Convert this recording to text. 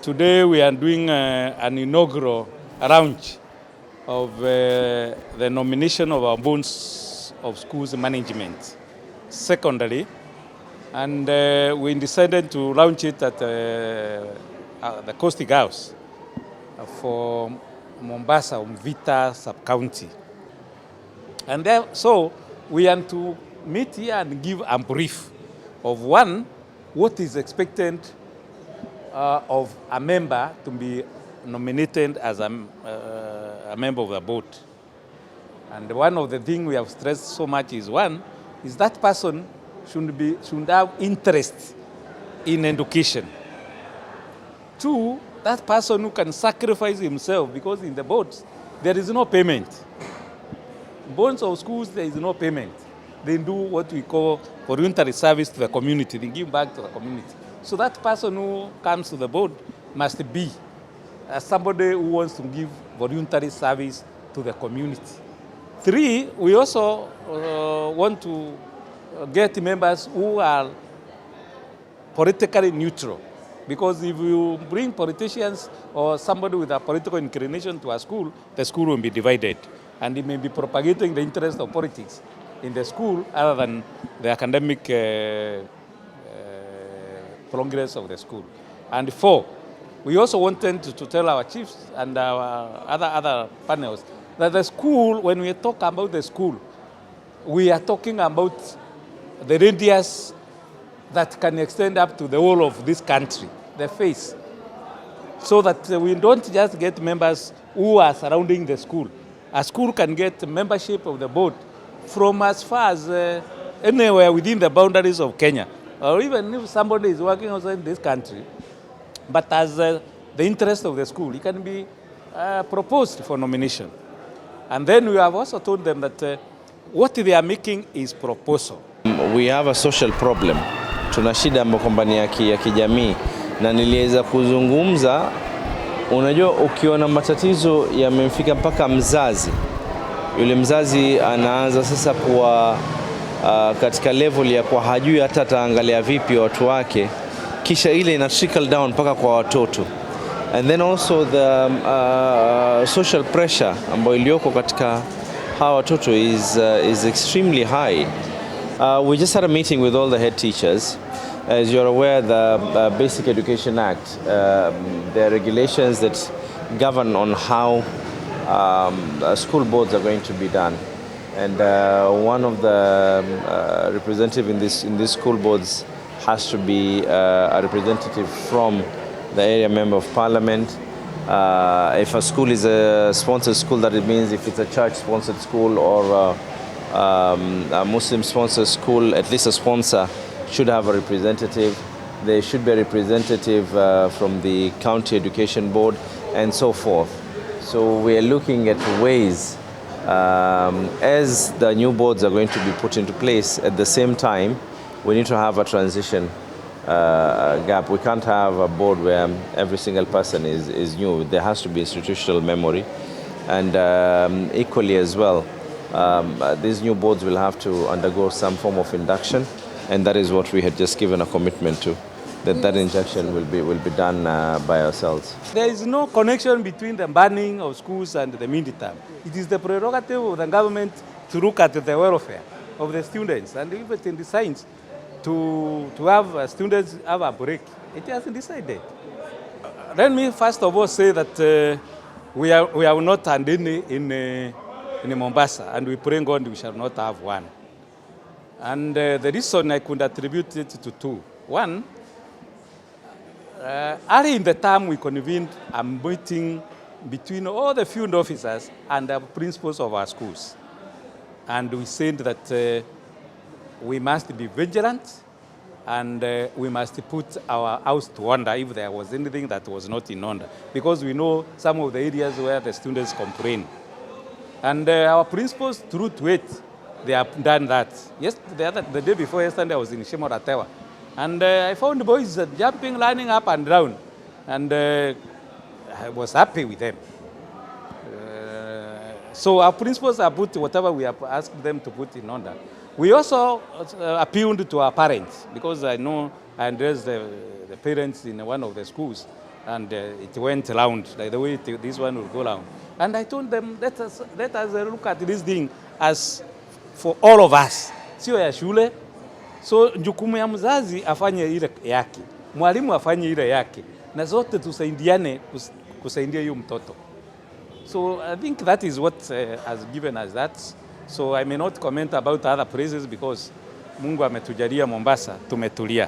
Today we are doing an inaugural round of the nomination of our boards of schools management, secondary, and we decided to launch it at the Coastal House for Mombasa, Mvita sub-county. And so we are to meet here and give a brief of what is expected of a member to be nominated as a member of the board. And one of the things we have stressed so much is that person should have interest in education. Two, that person who can sacrifice himself, because in the boards there is no payment. Boards of schools, there is no payment. They do what we call voluntary service to the community. They give back to the community. So that person who comes to the board must be somebody who wants to give voluntary service to the community. Three, we also want to get members who are politically neutral. Because if you bring politicians or somebody with a political inclination to a school, the school will be divided. And it may be propagating the interest of politics in the school other than the academic progress of the school. And four, we also wanted to tell our chiefs and our other panels that the school, when we talk about the school, we are talking about the radius that can extend up to the whole of this country, the face. So that we don't just get members who are surrounding the school. A school can get membership of the board from as far as anywhere within the boundaries of Kenya. Or even if somebody is working outside this country, but as the interest of the school, it can be proposed for nomination. And then we have also told them that what they are making is proposal. We have a social problem. Tuna shida ambayo kwamba ni ya kijamii, na niliweza kuzungumza. Unajua, ukiona matatizo yamemfika mpaka mzazi, yule mzazi anaanza sasa kuwa katika level ya kwa hajui hata ataangalia vipi watu wake, kisha ile ina trickle down mpaka kwa watoto. And then also the social pressure ambayo iliyoko katika hawa watoto is extremely high. We just had a meeting with all the head teachers. As you're aware, the Basic Education Act, there are regulations that govern on how school boards are going to be done. And one of the representatives in these school boards has to be a representative from the area member of parliament. If a school is a sponsored school, that it means if it's a church-sponsored school or a Muslim-sponsored school, at least a sponsor should have a representative. There should be a representative from the county education board and so forth. So we are looking at ways as the new boards are going to be put into place. At the same time, we need to have a transition gap. We can't have a board where every single person is new. There has to be institutional memory. And equally as well, these new boards will have to undergo some form of induction. And that is what we had just given a commitment to, that injection will be done by ourselves. There is no connection between the banning of schools and the Minitab. It is the prerogative of the government to look at the welfare of the students. And if it decides to have students have a break, it hasn't decided. Let me first of all say that we have not had any in Mombasa, and we pray God we shall not have one. And the reason I could attribute it to two. One, early in the term we convened a meeting between all the field officers and the principals of our schools. And we said that we must be vigilant and we must put our house to order if there was anything that was not in order. Because we know some of the areas where the students complain. And our principals, through to it, they have done that. Yes, the day before yesterday, I was in Shimoratewa. And I found boys jumping, lining up and down. And I was happy with them. So our principals have put whatever we have asked them to put in order. We also appealed to our parents, because I know I addressed the parents in one of the schools. and it went round like the way this one will go round. And I told them, let us look at this thing as for all of us, sio ya shule. So jukumu ya mzazi afanye ile yake, mwalimu afanye ile yake, na zote tusaidiane kusaidia hiyo mtoto. So I think that is what has given us that. So I may not comment about other places because Mungu ametujalia Mombasa tumetulia.